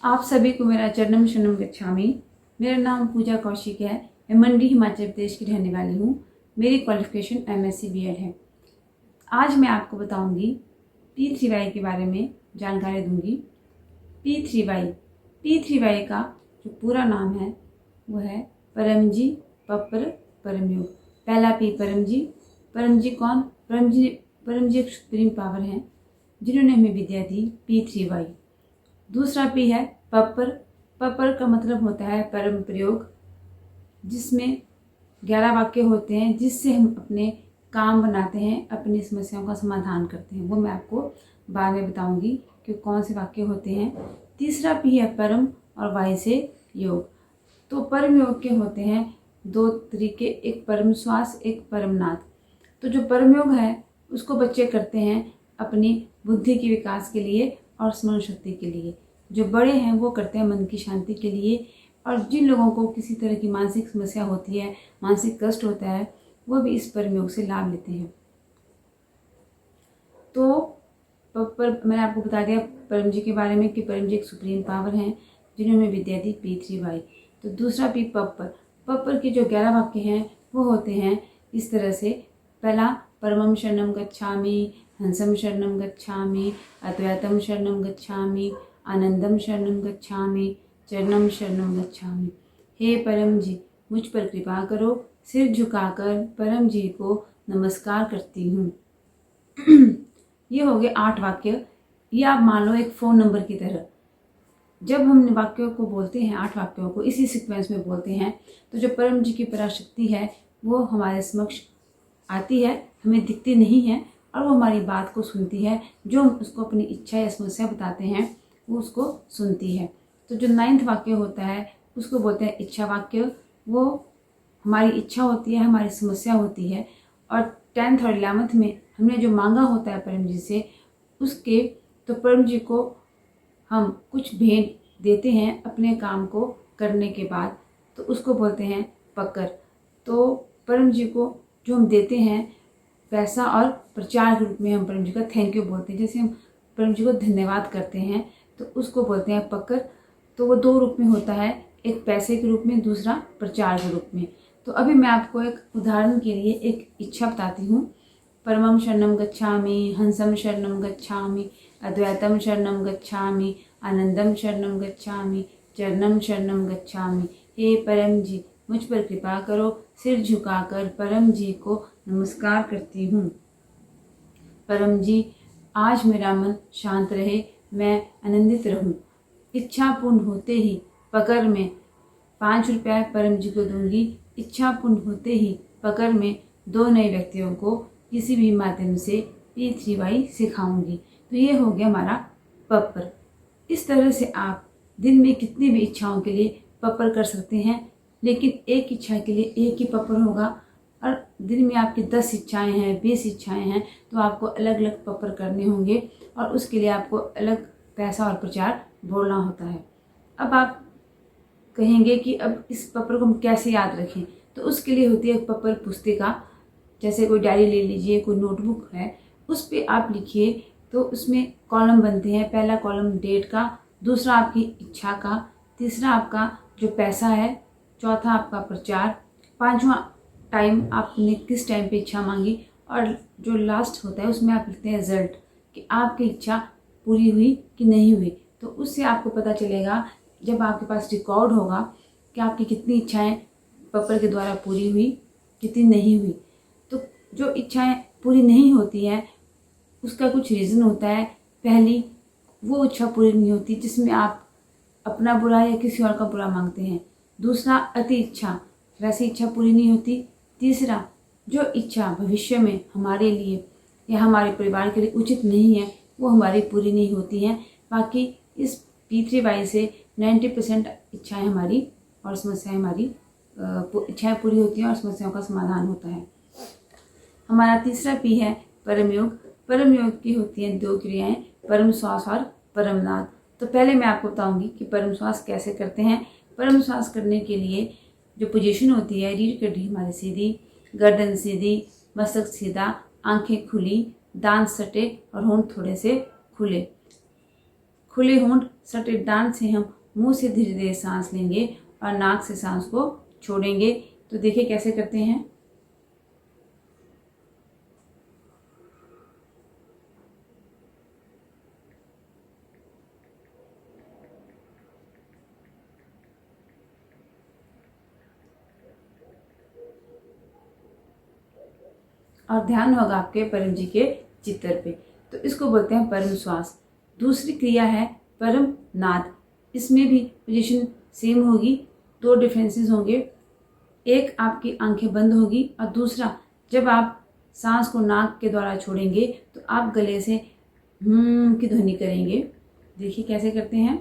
आप सभी को मेरा चरणम शरणम गच्छामि। मेरा नाम पूजा कौशिक है। मैं मंडी हिमाचल प्रदेश की रहने वाली हूँ। मेरी क्वालिफिकेशन MSc BEd है। आज मैं आपको बताऊंगी P3Y के बारे में जानकारी दूंगी। P3Y का जो पूरा नाम है वो है परमजी पपर परमयोग। पहला P परमजी। परमजी कौन? परमजी एक सुप्रीम पावर है जिन्होंने हमें विद्या दी P3Y। दूसरा P है पपर। पपर का मतलब होता है परम प्रयोग, जिसमें 11 वाक्य होते हैं जिससे हम अपने काम बनाते हैं, अपनी समस्याओं का समाधान करते हैं। वो मैं आपको बाद में बताऊंगी कि कौन से वाक्य होते हैं। तीसरा P है परम और Y से योग। तो परम योग के होते हैं 2 तरीके, एक परम श्वास, एक परमनाद। तो जो परम योग है उसको बच्चे करते हैं अपनी बुद्धि के विकास के लिए और स्मरण शक्ति के लिए। जो बड़े हैं वो करते हैं मन की शांति के लिए। और जिन लोगों को किसी तरह की मानसिक समस्या होती है, मानसिक कष्ट होता है, वो भी इस परम योग से लाभ लेते हैं। तो मैंने आपको बता दिया परम जी के बारे में कि परम जी एक सुप्रीम पावर हैं जिन्होंने विद्या दी P3Y। तो दूसरा P पपर। पपर के जो 11 वाक्य हैं वो होते हैं इस तरह से। पहला परमम शरणम गच्छामि, हंसम शरणम गच्छामि, अद्वैतम शरणम गच्छामि, आनंदम शरणम गच्छामि, चरणम शरणम गच्छामि। हे परम जी, मुझ पर कृपा करो। सिर झुकाकर परम जी को नमस्कार करती हूँ। ये हो गए 8 वाक्य। ये आप मान लो एक फ़ोन नंबर की तरह। जब हम वाक्यों को बोलते हैं, 8 वाक्यों को इसी सीक्वेंस में बोलते हैं, तो जो परम जी की पराशक्ति है वो हमारे समक्ष आती है, हमें दिखती नहीं है, और वो हमारी बात को सुनती है। जो हम उसको अपनी इच्छा या समस्या बताते हैं वो उसको सुनती है। तो जो 9वां वाक्य होता है उसको बोलते हैं इच्छा वाक्य। वो हमारी इच्छा होती है, हमारी समस्या होती है। और 10th और 11th में हमने जो मांगा होता है परम जी से, उसके तो परम जी को हम कुछ भेंट देते हैं अपने काम को करने के बाद, तो उसको बोलते हैं पक्कर। तो परम जी को जो हम देते हैं पैसा और प्रचार के रूप में, हम परम जी का थैंक यू बोलते हैं। जैसे हम परम जी को धन्यवाद करते हैं तो उसको बोलते हैं पक्कर। तो वो 2 रूप में होता है, एक पैसे के रूप में, दूसरा प्रचार के रूप में। तो अभी मैं आपको एक उदाहरण के लिए एक इच्छा बताती हूँ। परमम शरणम गच्छामि, हंसम शरणम गच्छामि, अद्वैतम शरणम गच्छामि, आनंदम शरणम गच्छामि, चरणम शरणम गच्छामि। हे परम जी, मुझ पर कृपा करो। सिर झुकाकर परम जी को नमस्कार करती हूँ। परम जी, आज मेरा मन शांत रहे, मैं आनंदित रहूं। इच्छा पूर्ण होते ही पकड़ में 5 रुपया परम जी को दूंगी। इच्छा पूर्ण होते ही पकड़ में 2 नए व्यक्तियों को किसी भी माध्यम से P3Y सिखाऊंगी। तो ये हो गया हमारा पपर। इस तरह से आप दिन में कितनी भी इच्छाओं के लिए पपर कर सकते हैं, लेकिन एक इच्छा के लिए एक ही पपर होगा। और दिन में आपकी 10 इच्छाएं हैं, 20 इच्छाएं हैं, तो आपको अलग अलग पपर करने होंगे और उसके लिए आपको अलग पैसा और प्रचार बोलना होता है। अब आप कहेंगे कि अब इस पपर को हम कैसे याद रखें, तो उसके लिए होती है एक पपर पुस्तिका। जैसे कोई डायरी ले लीजिए, कोई नोटबुक है, उस पर आप लिखिए। तो उसमें कॉलम बनते हैं। पहला कॉलम डेट का, दूसरा आपकी इच्छा का, तीसरा आपका जो पैसा है, चौथा आपका प्रचार, 5वां टाइम आपने किस टाइम पे इच्छा मांगी, और जो लास्ट होता है उसमें आप लिखते हैं रिजल्ट कि आपकी इच्छा पूरी हुई कि नहीं हुई। तो उससे आपको पता चलेगा, जब आपके पास रिकॉर्ड होगा कि आपकी कितनी इच्छाएं पपर के द्वारा पूरी हुई, कितनी नहीं हुई। तो जो इच्छाएं पूरी नहीं होती हैं उसका कुछ रीज़न होता है। पहली, वो इच्छा पूरी नहीं होती जिसमें आप अपना बुरा या किसी और का बुरा मांगते हैं। दूसरा, अति इच्छा, वैसी इच्छा पूरी नहीं होती। तीसरा, जो इच्छा भविष्य में हमारे लिए या हमारे परिवार के लिए उचित नहीं है, वो हमारी पूरी नहीं होती हैं। बाकी इस P3Y से 90% इच्छाएं हमारी और समस्याएं हमारी इच्छाएं पूरी होती हैं और समस्याओं का समाधान होता है। हमारा तीसरा P है परम योग। परम योग की होती हैं 2 क्रियाएं, परम श्वास और परमनाद। तो पहले मैं आपको बताऊंगी कि परम श्वास कैसे करते हैं। परम श्वास करने के लिए जो पोजीशन होती है, रीढ़ की हड्डी हमारी सीधी, गर्दन सीधी, मस्तक सीधा, आंखें खुली, दांत सटे और होंठ थोड़े से खुले। खुले होंठ सटे दांत से हम मुंह से धीरे धीरे सांस लेंगे और नाक से सांस को छोड़ेंगे। तो देखिए कैसे करते हैं। और ध्यान होगा आपके परम जी के चित्तर पे। तो इसको बोलते हैं परम श्वास। दूसरी क्रिया है परम नाद। इसमें भी पोजीशन सेम होगी, दो डिफरेंसेस होंगे। एक आपकी आंखें बंद होगी और दूसरा जब आप सांस को नाक के द्वारा छोड़ेंगे तो आप गले से की ध्वनि करेंगे। देखिए कैसे करते हैं।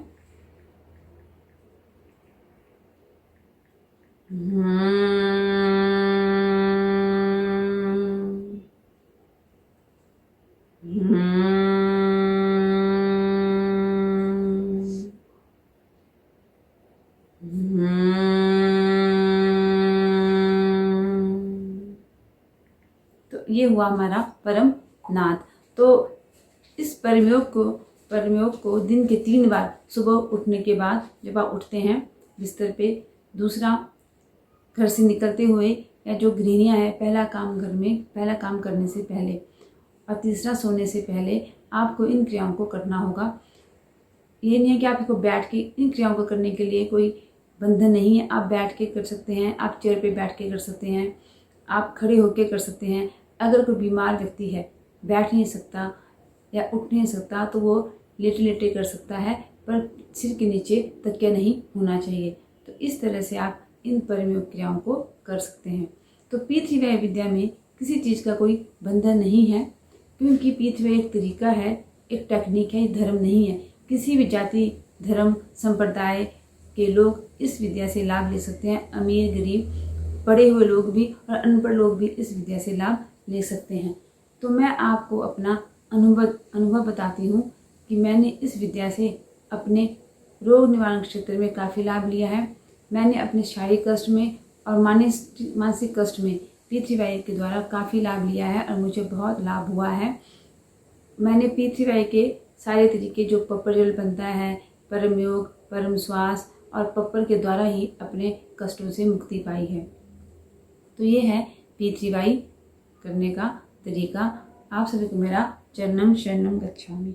तो ये हुआ हमारा परम नाद। तो इस परमयोग को दिन के 3 बार सुबह उठने के बाद जब आप उठते हैं बिस्तर पे, दूसरा घर से निकलते हुए या जो गृहिणियाँ हैं पहला काम करने से पहले, और तीसरा सोने से पहले आपको इन क्रियाओं को करना होगा। ये नहीं है कि आपको बैठ के इन क्रियाओं को करने के लिए कोई बंधन नहीं है। आप बैठ के कर सकते हैं, आप चेयर पे बैठ के कर सकते हैं, आप खड़े होकर कर सकते हैं। अगर कोई बीमार व्यक्ति है, बैठ नहीं सकता या उठ नहीं सकता, तो वो लेटे लेटे कर सकता है, पर सिर के नीचे तकिया नहीं होना चाहिए। तो इस तरह से आप इन परमयोग क्रियाओं को कर सकते हैं। तो पी3 विद्या में किसी चीज़ का कोई बंधन नहीं है, क्योंकि पी3 एक तरीका है, एक टेक्निक है, धर्म नहीं है। किसी भी जाति, धर्म, संप्रदाय के लोग इस विद्या से लाभ ले सकते हैं। अमीर, गरीब, पढ़े हुए लोग भी और अनपढ़ लोग भी इस विद्या से लाभ ले सकते हैं। तो मैं आपको अपना अनुभव बताती हूँ कि मैंने इस विद्या से अपने रोग निवारण क्षेत्र में काफ़ी लाभ लिया है। मैंने अपने शारीरिक कष्ट में और मानसिक कष्ट में पी3 के द्वारा काफ़ी लाभ लिया है और मुझे बहुत लाभ हुआ है। मैंने पी3 के सारे तरीके जो पप्पर जल बनता है, परम योग, परम श्वास और पप्पर के द्वारा ही अपने कष्टों से मुक्ति पाई है। तो ये है पी3 करने का तरीका। आप सभी को मेरा चरणम शरणम गच्छामि।